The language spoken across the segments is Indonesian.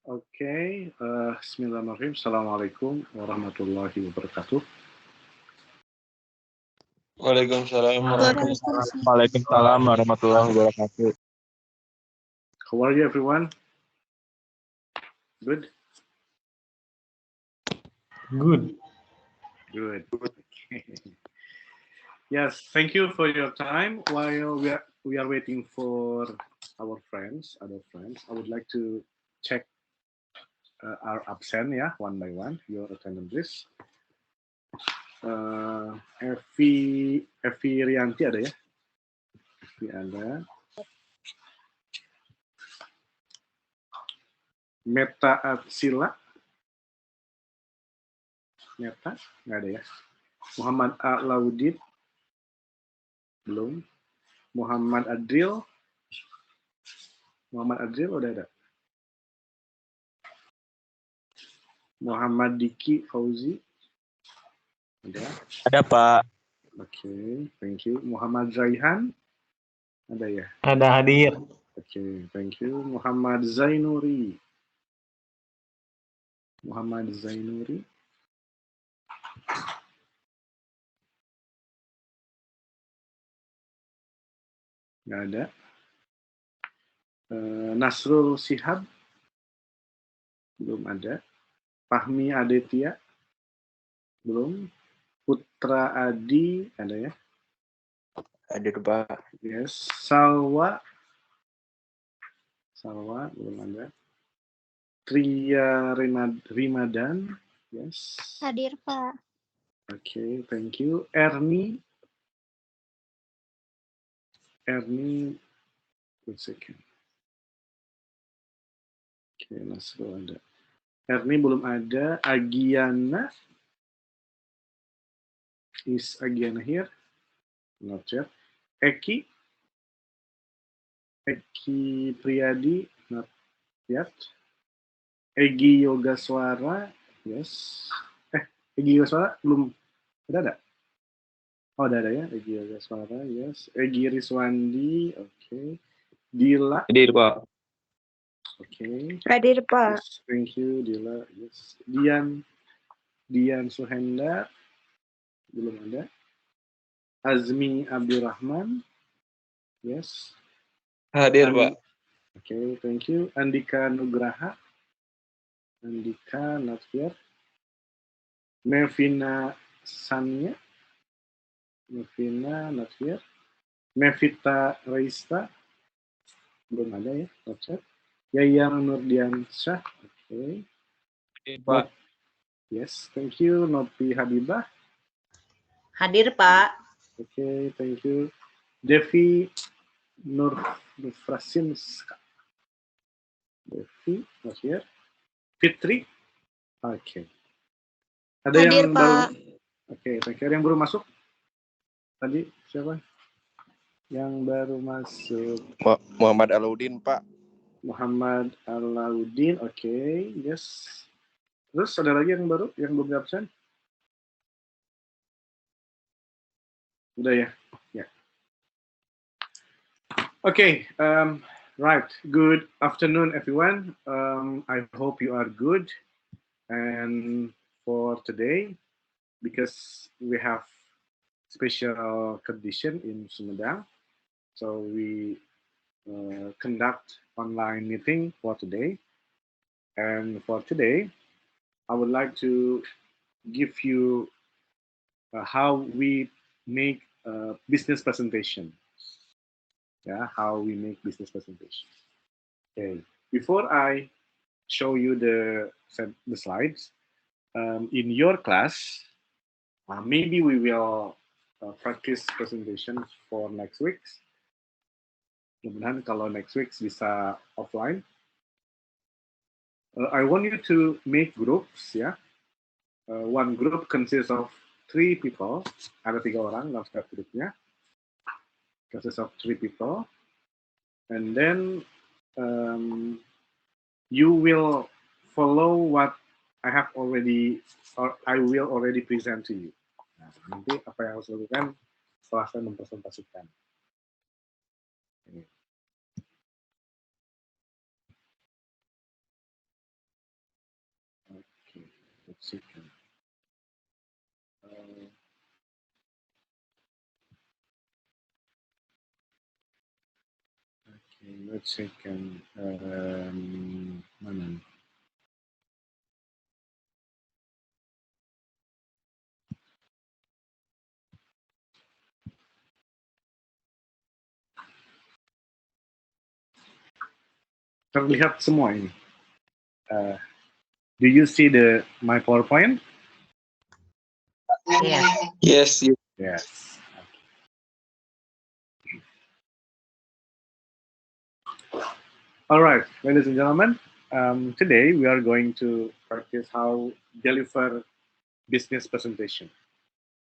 Oke, bismillahirrahmanirrahim. Assalamualaikum warahmatullahi wabarakatuh. Waalaikumsalam Waalaikumsalam warahmatullahi wabarakatuh. How are you, everyone? Good? Good. Good. Okay. Yes, thank you for your time. While we are waiting for our other friends, I would like to check our absent, ya, one by one, your attendance list. Evi Rianti ada ya? Evi ada. Meta Atsila. Meta, nggak ada ya. Muhammad A. Laudid. Belum. Muhammad Adril. Muhammad Adril udah ada. Muhammad Diki Fauzi. Ada. Ada Pak. Oke, thank you. Muhammad Zaihan. Ada ya? Ada hadir. Oke, thank you. Muhammad Zainuri. Muhammad Zainuri. Nggak ada. Nasrul Shihab. Belum ada. Fahmi Aditya. Belum. Putra Adi. Ada ya? Hadir Pak. Yes. Salwa. Belum ada. Tria Rimadan. Yes. Hadir, Pak. Okay, thank you. Ernie, one second. Okay, Nasrul ada. Ernie belum ada. Agiana. Is Agiana here? Not yet. Eki Priyadi, not yet. Egi Yogaswara, yes. Egi Yogaswara belum ada? Oh, ada ya. Egi Yogaswara, yes. Egi Riswandi, oke. Okay. Dila. Hadir Pak. Oke. Okay. Hadir, Pak. Yes, thank you, Dila. Yes. Dian Suhendar, belum ada. Azmi Abdurrahman, yes. Hadir Pak. Oke, okay, thank you. Andika Nugraha. Andika, not here. Mevina Sania. Mevina, not here. Mevita Reista. Belum ada ya, not here. Yayang Nurdiansyah. Oke. Okay. Pak. Yes, thank you. Nopi Habibah. Hadir, Pak. Oke, okay, thank you. Devi Nurfrasinska. Devi, not here. Fitri. Oke. Okay. Ada hadir, yang Pak. baru? Oke, thank you. Ada yang baru masuk? Tadi siapa? Yang baru masuk? Muhammad Alaudin, Pak. Muhammad Alaudin, oke, okay. Yes. Terus ada lagi yang baru, yang belum absen? Udah ya? Ya. Yeah. Okay, right. Good afternoon, everyone. I hope you are good. And for today, because we have special condition in Sumedang, so we conduct online meeting for today. And for today, I would like to give you how we make business presentation. Yeah, how we make business presentation. Okay, before I show you the slides, in your class, maybe we will practice presentation for next week. Mudah-mudahan kalau next week bisa offline. I want you to make groups, ya. One group consists of 3 people. Ada 3 orang dalam setiap grupnya. Consists of 3 people. And then you will follow what I have already, or I will already present to you. Nah, nanti apa yang harus dilakukan setelah saya mempresentasikan. let's check mana? Terlihat semua ini. Do you see my PowerPoint? Iya. Yes. Yes. All right, ladies and gentlemen, today we are going to practice how deliver business presentation.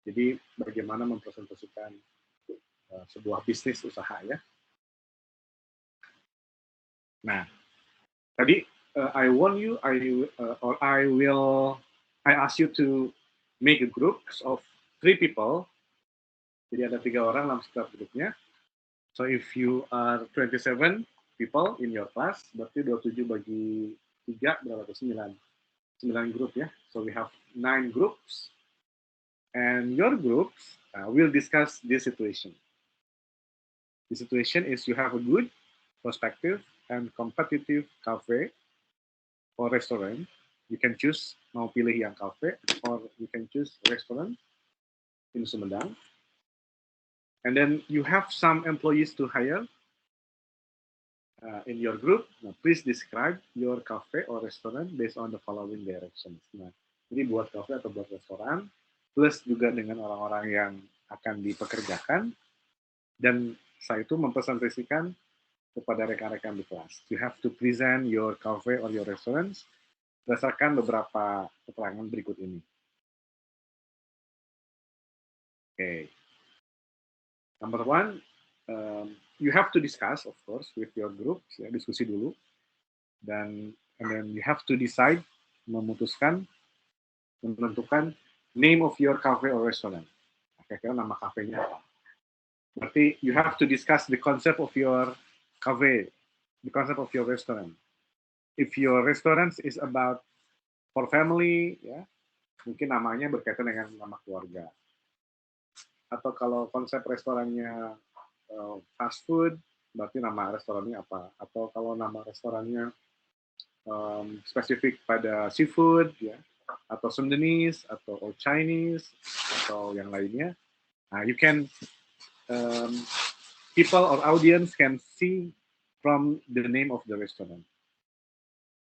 Jadi bagaimana mempresentasikan sebuah bisnis usaha ya. Nah, tadi I warn you, I ask you to make a group of 3 people. Jadi ada 3 orang dalam setiap grupnya. So if you are 27 people in your class, berarti 27 bagi 3 berapa tuh? 9 grup ya. So we have 9 groups. And your groups will discuss this situation. The situation is you have a good, prospective, and competitive cafe or restaurant. You can choose mau pilih yang cafe or you can choose restaurant in Sumedang. And then you have some employees to hire in your group. Now, please describe your cafe or restaurant based on the following directions. Nah, jadi buat cafe atau buat restoran, plus juga dengan orang-orang yang akan dipekerjakan, dan saya itu mempresentasikan kepada rekan-rekan di kelas. You have to present your cafe or your restaurants berdasarkan beberapa keterangan berikut ini. Okay. Number 1, you have to discuss, of course, with your group. Ya, diskusi dulu. And then you have to decide, menentukan name of your cafe or restaurant. Kira-kira nama kafenya apa. Berarti you have to discuss the concept of your cafe, the concept of your restaurant. If your restaurant is about for family, ya, mungkin namanya berkaitan dengan nama keluarga. Atau kalau konsep restorannya fast food, berarti nama restorannya apa. Atau kalau nama restorannya spesifik pada seafood, ya, atau Sundanese, atau Chinese, atau yang lainnya. Nah, you can people or audience can see from the name of the restaurant.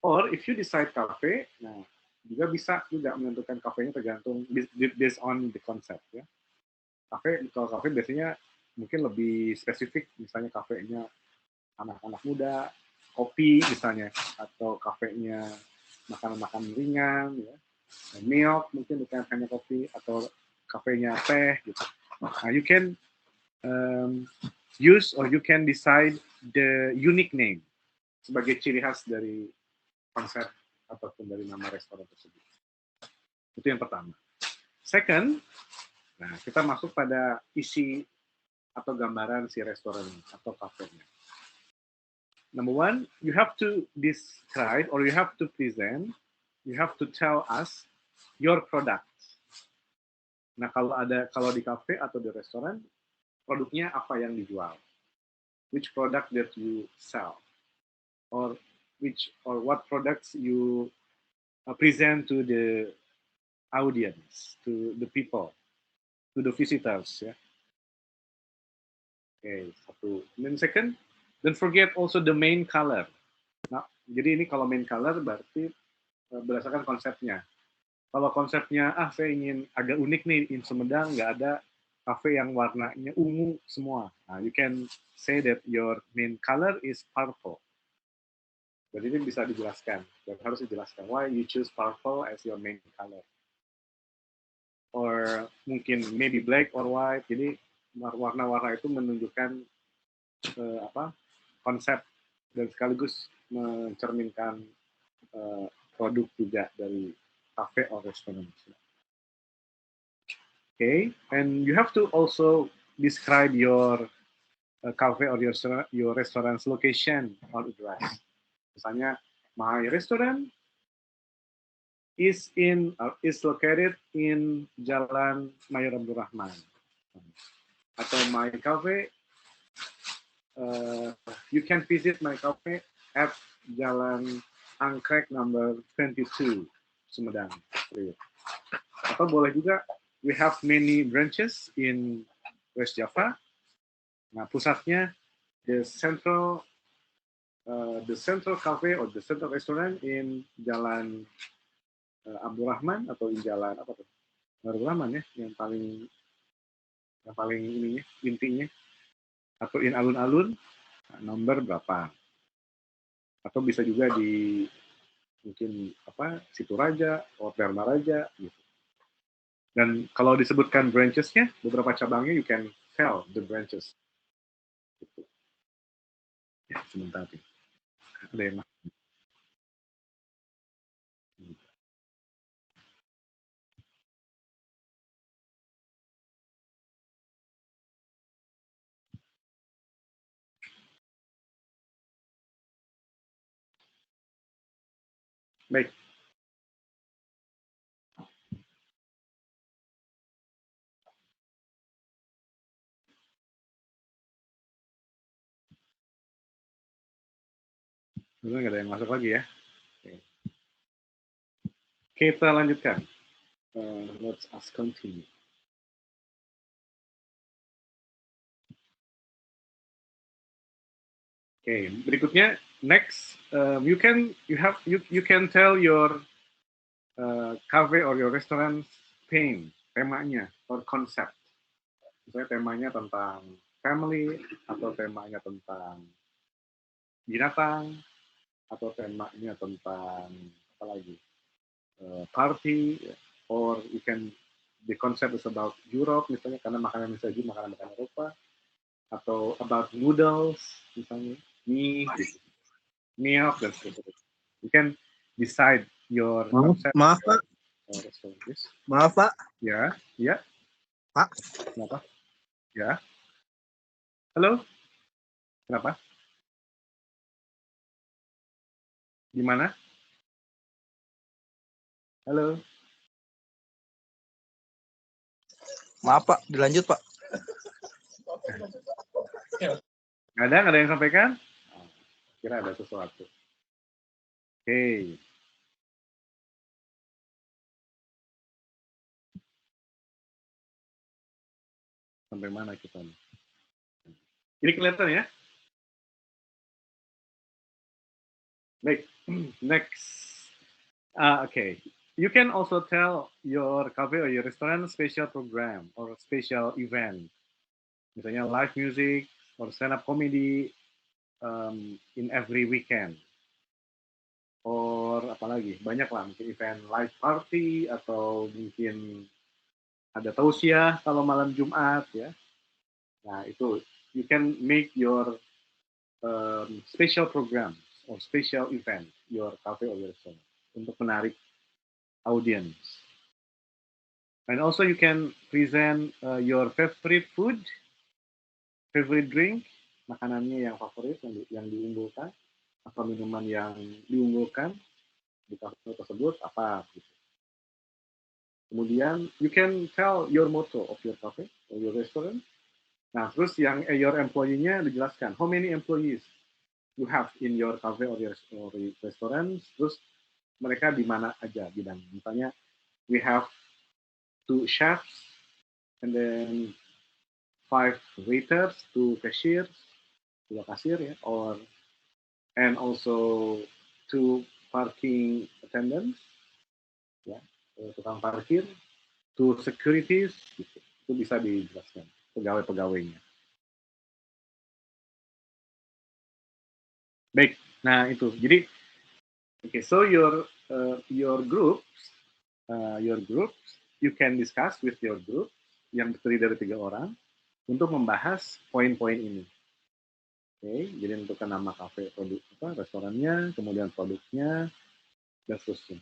Or if you decide cafe, nah juga bisa juga menentukan kafenya tergantung based on the concept ya. Kalau cafe biasanya mungkin lebih spesifik, misalnya kafenya anak-anak muda, kopi misalnya, atau kafenya makanan-makanan ringan ya. Milk mungkin bukan hanya kopi, atau kafenya teh gitu. Nah, you can use or you can decide the unique name sebagai ciri khas dari konsep ataupun dari nama restoran tersebut. Itu yang pertama. Second, nah kita masuk pada isi atau gambaran si restoran atau kafenya. Number 1, you have to describe or you have to present, you have to tell us your product. Nah kalau di kafe atau di restoran, produknya apa yang dijual? Which product that you sell? Or what products you present to the audience, to the people, to the visitors, ya. Okay, satu. And then second, don't forget also the main color. Nah, jadi ini kalau main color berarti berdasarkan konsepnya. Kalau konsepnya, saya ingin agak unik nih, in Sumedang nggak ada kafe yang warnanya ungu semua. Nah, you can say that your main color is purple. Jadi ini bisa dijelaskan, dan harus dijelaskan why you choose purple as your main color. Or mungkin maybe black or white. Jadi warna-warna itu menunjukkan konsep dan sekaligus mencerminkan produk juga dari cafe or restaurant. Okay, and you have to also describe your cafe or your restaurant's location or address. Misalnya, my restaurant is located in Jalan Mayor Abdul Rahman, atau my cafe you can visit my cafe at Jalan Angkrek number 22, Sumedang. Atau boleh juga, we have many branches in West Java. Nah, pusatnya the central cafe or the central restaurant in Jalan Abdurrahman atau di Jalan apa tuh? Abdurrahman ya, yang paling ininya, intinya. Atau in alun-alun, nomor berapa? Atau bisa juga di mungkin Situ Raja, atau Dharma Raja gitu. Dan kalau disebutkan branches-nya, beberapa cabangnya you can sell the branches. Gitu. Ya, sebentar nih. Ada yang baik. Nggak ada yang masuk lagi ya. Oke, kita lanjutkan. Let's us continue. Oke, berikutnya next you can tell your cafe or your restaurant theme, temanya or concept. Misalnya temanya tentang family atau temanya tentang binatang atau temanya tentang apa lagi party, or you can the concept is about Europe misalnya karena makanan saji makanan Eropa, atau about noodles misalnya mie gitu. Milk dan sebagainya. You can decide your concept. Maaf Pak. Maaf Pak. Ya, ya. Pak. Kenapa? Ya. Halo. Kenapa? Gimana? Halo. Maaf Pak, dilanjut Pak. Nggak ada yang sampaikan? Kira ada sesuatu. Oke. Sampai mana kita nih? Ini kelihatan ya? Baik. Next. Okay. You can also tell your cafe or your restaurant special program or special event. Misalnya live music or stand-up comedy in every weekend. Or apalagi, banyak lah, mungkin event live party atau mungkin ada tausiah kalau malam Jumat ya. Nah itu, you can make your special program or special event your cafe or your restaurant untuk menarik audience. And also you can present your favorite food, favorite drink, makanannya yang favorit yang diunggulkan atau minuman yang diunggulkan di cafe tersebut apa gitu. Kemudian you can tell your motto of your cafe or your restaurant. Nah, terus yang your employee-nya dijelaskan how many employees you have in your cafe or your restaurant. Terus mereka di mana aja bidang. Misalnya we have 2 chefs and then 5 waiters, 2 cashiers, 2 kasir ya, and also 2 parking attendants, ya, tukang parkir, 2 securities, gitu. Itu bisa dijelaskan pegawai-pegawainya. Baik, nah itu. Jadi, okay, so your groups, you can discuss with your group yang terdiri dari 3 orang untuk membahas poin-poin ini. Oke, jadi menentukan nama kafe, restorannya, kemudian produknya, dan seterusnya.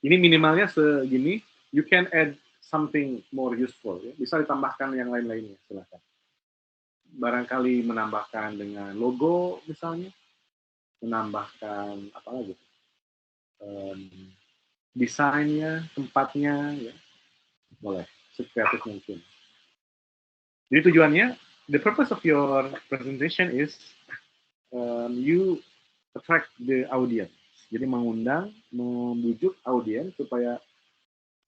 Ini minimalnya segini. You can add something more useful. Ya. Bisa ditambahkan yang lain-lainnya, silakan. Barangkali menambahkan dengan logo misalnya, menambahkan apa lagi? Desainnya, tempatnya, ya boleh, sekreatif mungkin. Jadi tujuannya the purpose of your presentation is you attract the audience. Jadi mengundang, membujuk audiens supaya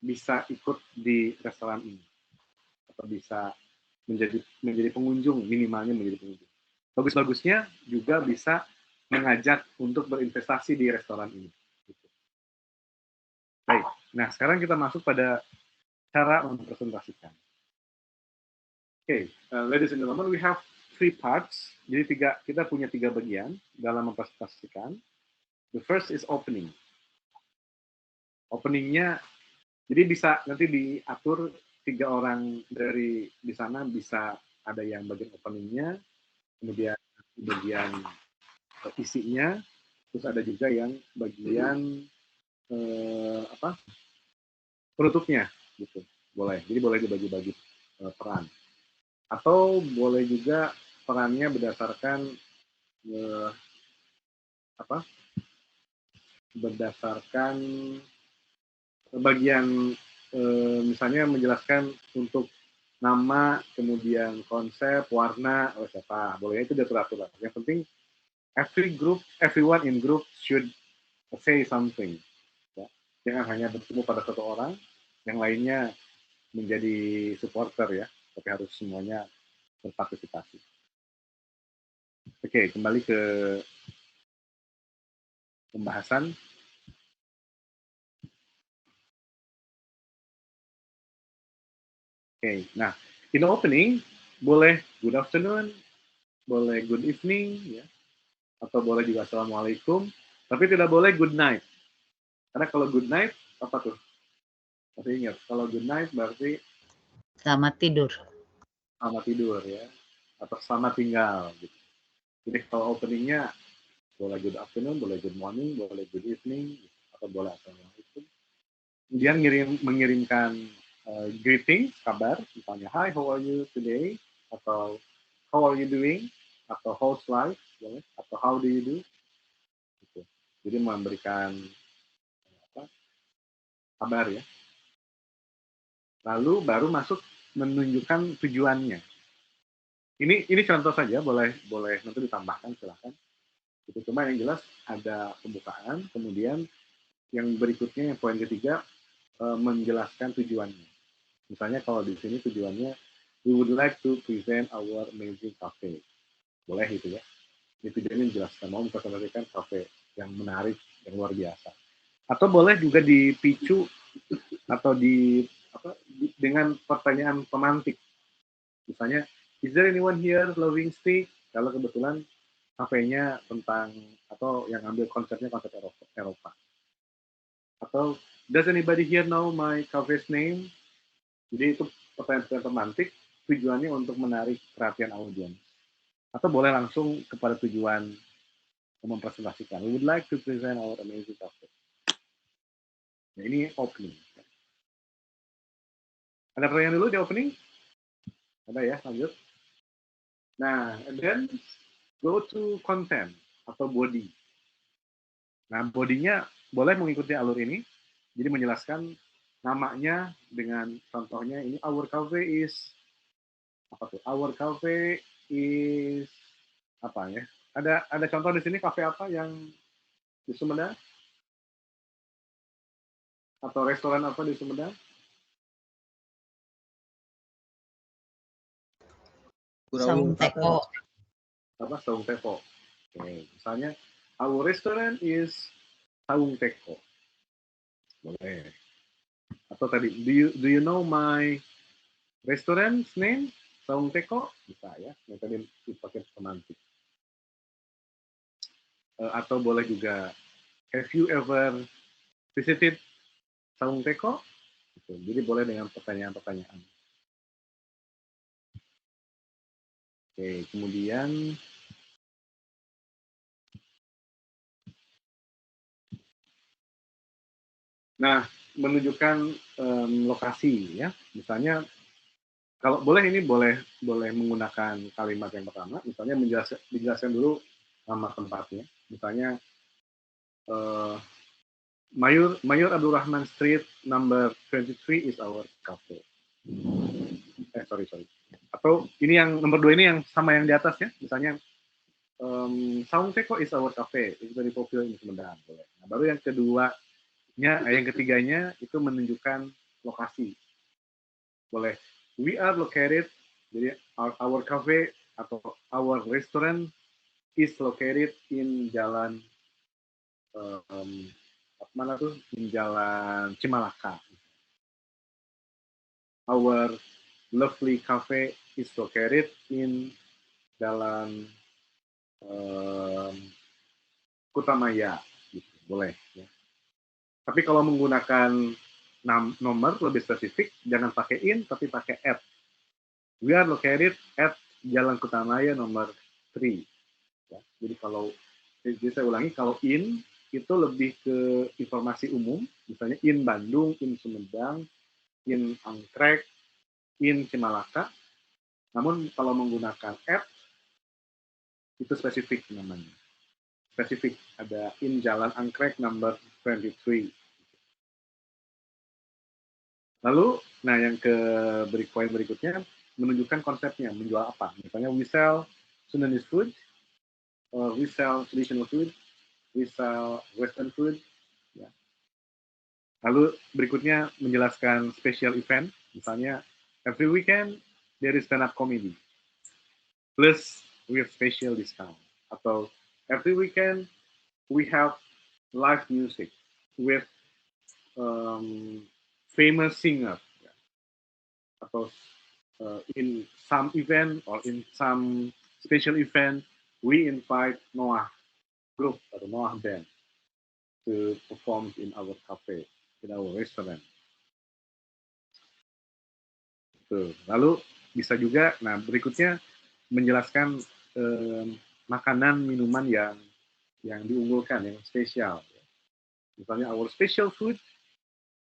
bisa ikut di restoran ini atau bisa menjadi pengunjung, minimalnya menjadi pengunjung. Bagus-bagusnya juga bisa mengajak untuk berinvestasi di restoran ini. Baik, nah sekarang kita masuk pada cara mempresentasikan. Oke, ladies and gentlemen, we have 3 parts. Jadi kita punya 3 bagian dalam mempresentasikan. The first is opening. Openingnya, jadi bisa nanti diatur 3 orang dari di sana, bisa ada yang bagian openingnya, kemudian bagian isinya, terus ada juga yang bagian penutupnya, gitu. Boleh. Jadi boleh dibagi-bagi peran. Atau boleh juga perannya berdasarkan berdasarkan bagian misalnya menjelaskan untuk nama, kemudian konsep, warna, siapa, boleh itu diatur-atur. Yang penting everyone in group should say something. Ya. Jangan hanya bertemu pada satu orang, yang lainnya menjadi supporter ya, tapi harus semuanya berpartisipasi. Oke, kembali ke pembahasan. Oke, nah in opening boleh good afternoon, boleh good evening, ya, atau boleh juga assalamualaikum, tapi tidak boleh good night. Karena kalau good night apa tuh? Masih ingat? Kalau good night berarti Selamat tidur. selamat tidur ya, atau selamat tinggal. Gitu. Jadi kalau openingnya boleh good afternoon, boleh good morning, boleh good evening, atau boleh assalamualaikum. Kemudian mengirimkan greeting, kabar, misalnya hi, how are you today, atau how are you doing, atau how's life, atau how do you do. Gitu. Jadi memberikan kabar ya. Lalu baru masuk menunjukkan tujuannya. Ini contoh saja, boleh nanti ditambahkan silahkan. Itu cuma yang jelas ada pembukaan, kemudian yang berikutnya yang poin ketiga menjelaskan tujuannya. Misalnya kalau di sini tujuannya we would like to present our amazing cafe. Boleh gitu ya. Ini tujuannya menjelaskan mau mempresentasikan cafe yang menarik, yang luar biasa. Atau boleh juga dipicu atau dengan pertanyaan pemantik. Misalnya, is there anyone here loving steak? Kalau kebetulan kafenya tentang atau yang ambil konsepnya konsep Eropa. Atau does anybody here know my cafe's name? Jadi itu pertanyaan pemantik, tujuannya untuk menarik perhatian audiens. Atau boleh langsung kepada tujuan mempresentasikan. We would like to present our amazing cafe. Nah, ini opening. Ada pertanyaan dulu di opening? Ada ya, lanjut. Nah, and then go to content atau body. Nah, bodinya boleh mengikuti alur ini. Jadi menjelaskan namanya dengan contohnya ini our cafe is apa tuh? Our cafe is apa ya? Ada contoh di sini kafe apa yang di Sumedang? Atau restoran apa di Sumedang? Saung teko. Apa? Saung teko. Oke, misalnya our restaurant is Saung teko. Boleh. Atau tadi do you know my restaurant's name? Saung teko bisa ya. Yang tadi dipakai pemantik. Atau boleh juga have you ever visited Saung teko? Jadi boleh dengan pertanyaan-pertanyaan. Oke, kemudian menunjukkan lokasi ya. Misalnya kalau boleh ini boleh menggunakan kalimat yang pertama, misalnya menjelaskan dulu nama tempatnya. Misalnya Mayor Abdurrahman Street number 23 is our cafe. Sorry. Atau ini yang nomor 2 ini yang sama yang di atas ya, misalnya Saung Teko is our cafe, it's very popular in Sumedang. Nah, baru yang yang ketiganya itu menunjukkan lokasi. Boleh. We are located, jadi our cafe atau our restaurant is located in Jalan mana tuh? In Jalan Cimalaka. Our lovely cafe is located in Jalan Kutamaya, gitu. Boleh. Ya. Tapi kalau menggunakan nomor lebih spesifik, jangan pakai in, tapi pakai at. We are located at Jalan Kutamaya nomor 3. Ya. Jadi saya ulangi, kalau in itu lebih ke informasi umum, misalnya in Bandung, in Sumedang, in Angkrek, in Cimalaka. Namun kalau menggunakan at, itu spesifik namanya. Spesifik, ada in Jalan Angkrek number 23. Lalu, nah yang poin berikutnya menunjukkan konsepnya, menjual apa. Misalnya we sell Sundanese food, or we sell traditional food, we sell Western food. Ya. Lalu berikutnya menjelaskan special event, misalnya every weekend there is stand-up comedy, plus we have special discount. Atau every weekend we have live music with famous singer. Atau in some event or in some special event, we invite Noah group atau Noah band to perform in our cafe, in our restaurant. Tuh. Lalu bisa juga, nah berikutnya menjelaskan makanan minuman yang diunggulkan, yang spesial. Misalnya our special food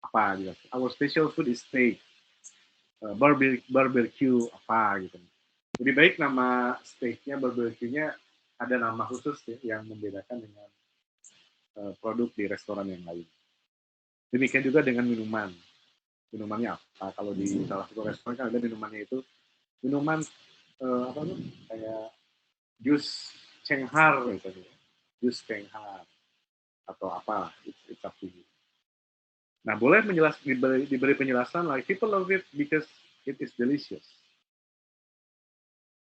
apa gitu. Our special food is steak, barbecue apa gitu. Lebih baik nama steaknya, barbecue-nya ada nama khusus ya, yang membedakan dengan produk di restoran yang lain. Demikian juga dengan minuman. Minumannya apa? Kalau di salah satu restoran kan ada minumannya itu minuman apa tuh? Kayak jus cenghar misalnya. Jus cenghar atau apa? It's up to you. Nah, boleh diberi penjelasan like people love it because it is delicious.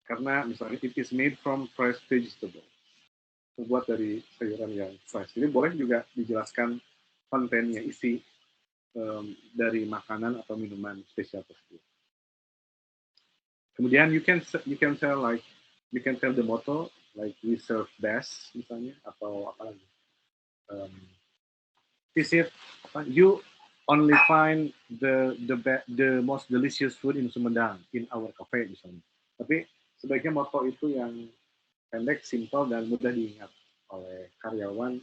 Karena misalnya it is made from fresh vegetable. Terbuat dari sayuran yang fresh. Jadi boleh juga dijelaskan kontennya, isi dari makanan atau minuman spesial tersebut. Kemudian you can tell the motto like we serve best misalnya, atau apa lagi? Visit you only find the most delicious food in Sumedang in our cafe misalnya. Tapi sebaiknya motto itu yang pendek, simpel, dan mudah diingat oleh karyawan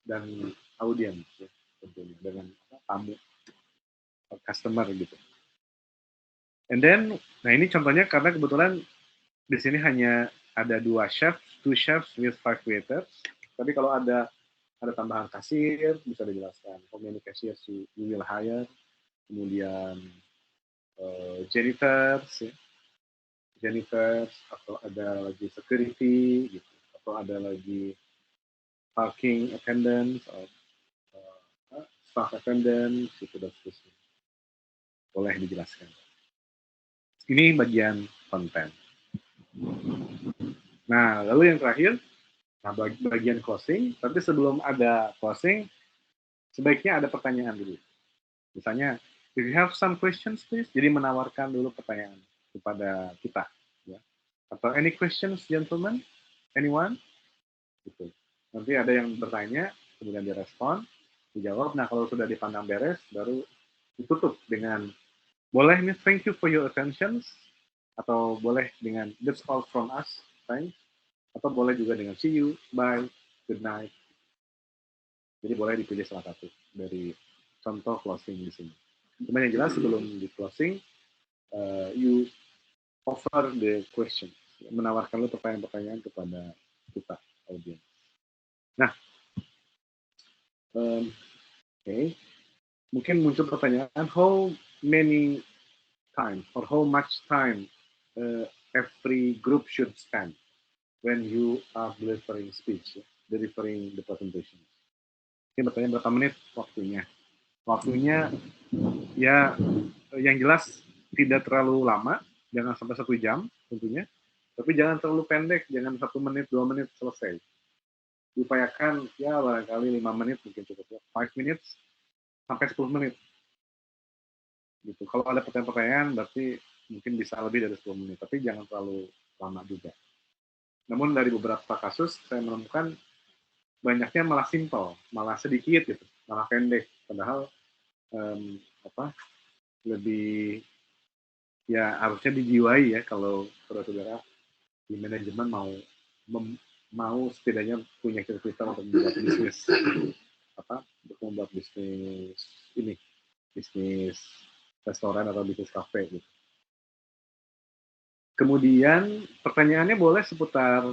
dan audiens ya, tentunya dengan tamu, customer gitu. And then, nah ini contohnya karena kebetulan di sini hanya ada 2 chefs with 5 waiters. Tapi kalau ada tambahan kasir, bisa dijelaskan. How many cashiers you will hire. Kemudian janitors, atau ada lagi security, gitu. Atau ada lagi parking attendants, staff attendants, gitu dan seterusnya. Boleh dijelaskan. Ini bagian konten. Nah, lalu yang terakhir, bagian closing. Tapi sebelum ada closing, sebaiknya ada pertanyaan dulu. Misalnya, if you have some questions, please. Jadi menawarkan dulu pertanyaan kepada kita. Ya. Atau any questions, gentlemen? Anyone? Gitu. Nanti ada yang bertanya, kemudian direspon, dijawab. Nah, kalau sudah dipandang beres, baru ditutup dengan boleh nih, thank you for your attention, atau boleh dengan that's all from us, thanks, atau boleh juga dengan see you, bye, good night. Jadi boleh dipilih salah satu dari contoh closing di sini. Cuma yang jelas sebelum di closing, you offer the question, menawarkan lu pertanyaan-pertanyaan kepada kita, audiens. Nah, okay. Mungkin muncul pertanyaan, how much time every group should spend when you are delivering speech, delivering the presentation. Ini bertanya berapa menit waktunya. Waktunya ya yang jelas tidak terlalu lama, jangan sampai 1 jam tentunya, tapi jangan terlalu pendek, jangan 1 menit, 2 menit selesai. Diupayakan ya barangkali 5 menit mungkin cukup ya, 5 minutes sampai 10 menit. Gitu. Kalau ada pertanyaan-pertanyaan berarti mungkin bisa lebih dari 10 menit, tapi jangan terlalu lama juga. Namun dari beberapa kasus saya menemukan banyaknya malah simpel, malah sedikit gitu, malah pendek. Padahal lebih ya harusnya dijiwai ya kalau saudara-saudara di manajemen mau setidaknya punya cita-cita untuk membuat bisnis untuk membuat bisnis restoran atau bisnis kafe gitu. Kemudian pertanyaannya boleh seputar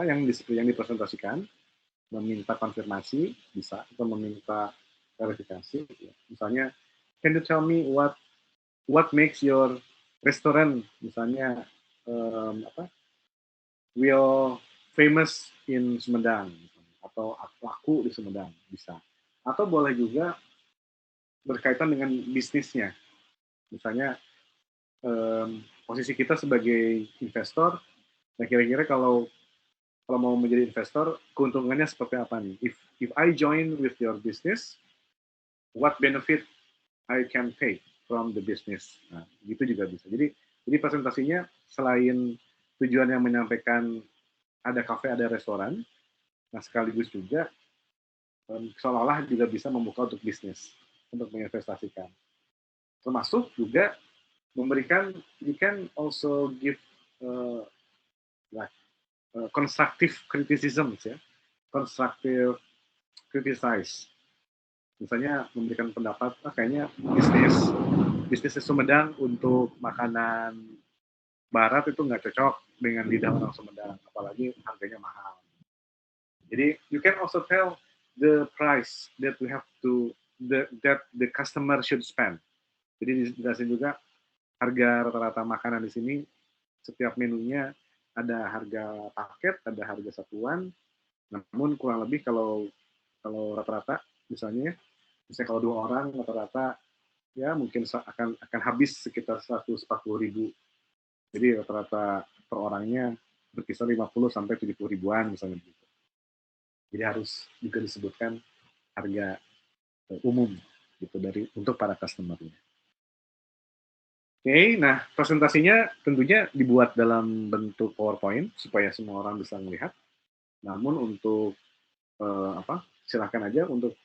yang dipresentasikan, meminta konfirmasi bisa atau meminta verifikasi. Ya. Misalnya, can you tell me what makes your restaurant, misalnya we are famous in Sumedang atau laku di Sumedang bisa. Atau boleh juga berkaitan dengan bisnisnya. Misalnya posisi kita sebagai investor, nah kira-kira kalau mau menjadi investor, keuntungannya seperti apa nih? If I join with your business, what benefit I can take from the business? Nah, gitu juga bisa. Jadi presentasinya selain tujuan yang menyampaikan ada kafe, ada restoran, nah sekaligus juga seolah-olah juga bisa membuka untuk bisnis, untuk menginvestasikan. Termasuk juga memberikan, you can also give constructive criticism, ya, constructive criticize. Misalnya memberikan pendapat, kayaknya bisnis Sumedang untuk makanan barat itu nggak cocok dengan lidah orang Sumedang, apalagi harganya mahal. Jadi you can also tell the price that we have to that the customer should spend. Jadi dijelasin juga harga rata-rata makanan di sini, setiap menunya ada harga paket, ada harga satuan. Namun kurang lebih kalau rata-rata misalnya kalau 2 orang rata-rata ya mungkin akan habis sekitar 140.000. Jadi rata-rata per orangnya berkisar 50 sampai 70 ribuan misalnya begitu. Jadi harus juga disebutkan harga umum gitu untuk para customer-nya. Oke, nah presentasinya tentunya dibuat dalam bentuk PowerPoint supaya semua orang bisa melihat. Namun untuk silakan aja untuk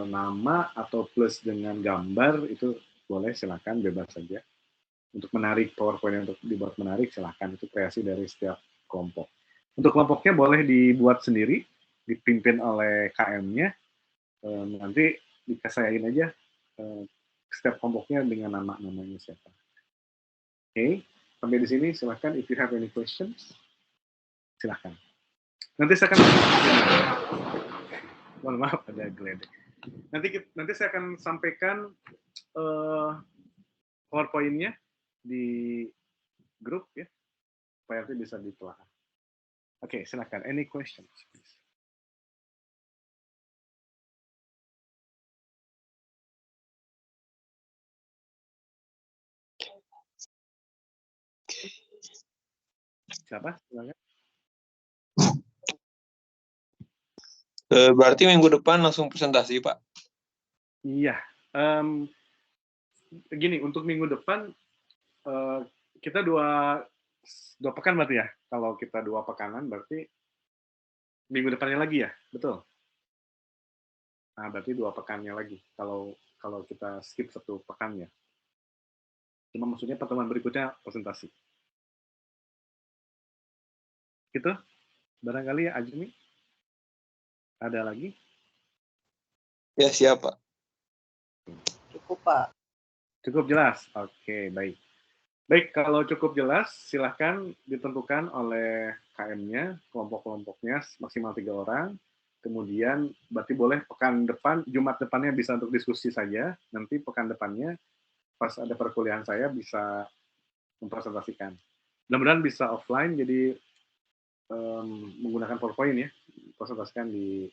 nama atau plus dengan gambar itu boleh, silakan, bebas saja. Untuk menarik PowerPoint untuk dibuat menarik, silakan, itu kreasi dari setiap kelompok. Untuk kelompoknya boleh dibuat sendiri, dipimpin oleh KM-nya. Nanti dikasain aja setiap kelompoknya dengan namanya siapa. Oke, sampai di sini silakan. If you have any questions, silakan. Nanti saya akan mohon maaf ada geledek. Nanti saya akan sampaikan PowerPoint-nya di grup ya, supaya nanti bisa ditelaah. Oke, silakan. Any questions, please? Siapa? Silakan. Berarti minggu depan langsung presentasi, Pak? Iya. Gini, untuk minggu depan kita dua pekan berarti ya. Kalau kita 2 pekanan berarti minggu depannya lagi ya, betul? Nah, berarti 2 pekannya lagi. Kalau kita skip 1 pekan ya. Cuma maksudnya pertemuan berikutnya presentasi. Gitu? Barangkali ya, Ajmi? Ada lagi? Ya, siap, Pak. Cukup, Pak. Cukup jelas? Oke, baik. Baik, kalau cukup jelas, silahkan ditentukan oleh KM-nya, kelompok-kelompoknya, maksimal 3 orang. Kemudian berarti boleh pekan depan, Jumat depannya bisa untuk diskusi saja. Nanti pekan depannya pas ada perkuliahan saya bisa mempresentasikan. Mudah-mudahan bisa offline, jadi menggunakan PowerPoint ya, presentasikan di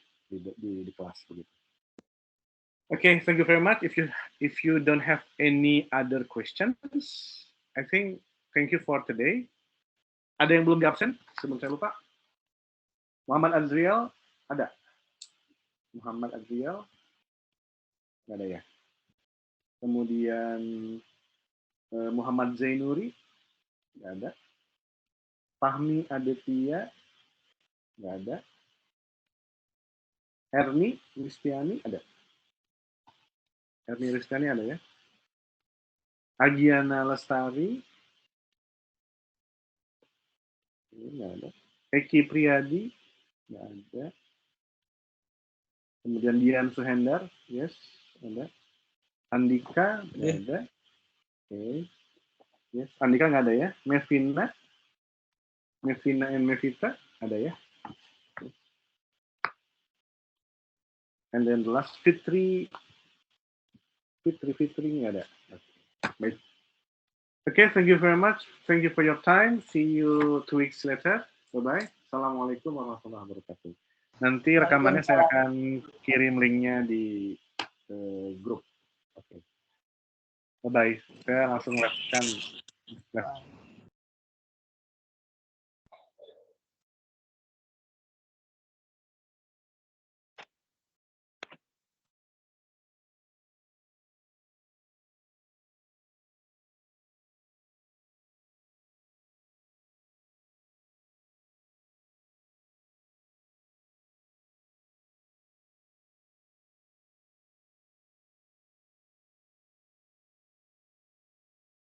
kelas begitu. Okay, thank you very much. If you don't have any other questions, I think thank you for today. Ada yang belum di absen? Sebelum saya lupa. Muhammad Azriel ada. Muhammad Azriel nggak ada ya. Kemudian Muhammad Zainuri nggak ada. Fahmi Aditya nggak ada. Erni Ristiani ada. Erni Ristiani ada ya. Agiana Lestari nggak ada. Eki Priyadi nggak ada. Kemudian Dian Suhendar, yes, ada. Andika nggak ada. Oke. Yes, Andika nggak ada ya. Mevina and Mevita ada ya. And then the last Fitri nggak ada. Baik. Okay, thank you very much. Thank you for your time. See you 2 weeks later. Bye-bye. Assalamualaikum warahmatullahi wabarakatuh. Nanti rekamannya saya akan kirim linknya di grup. Oke. Bye-bye. Saya langsung live-kan.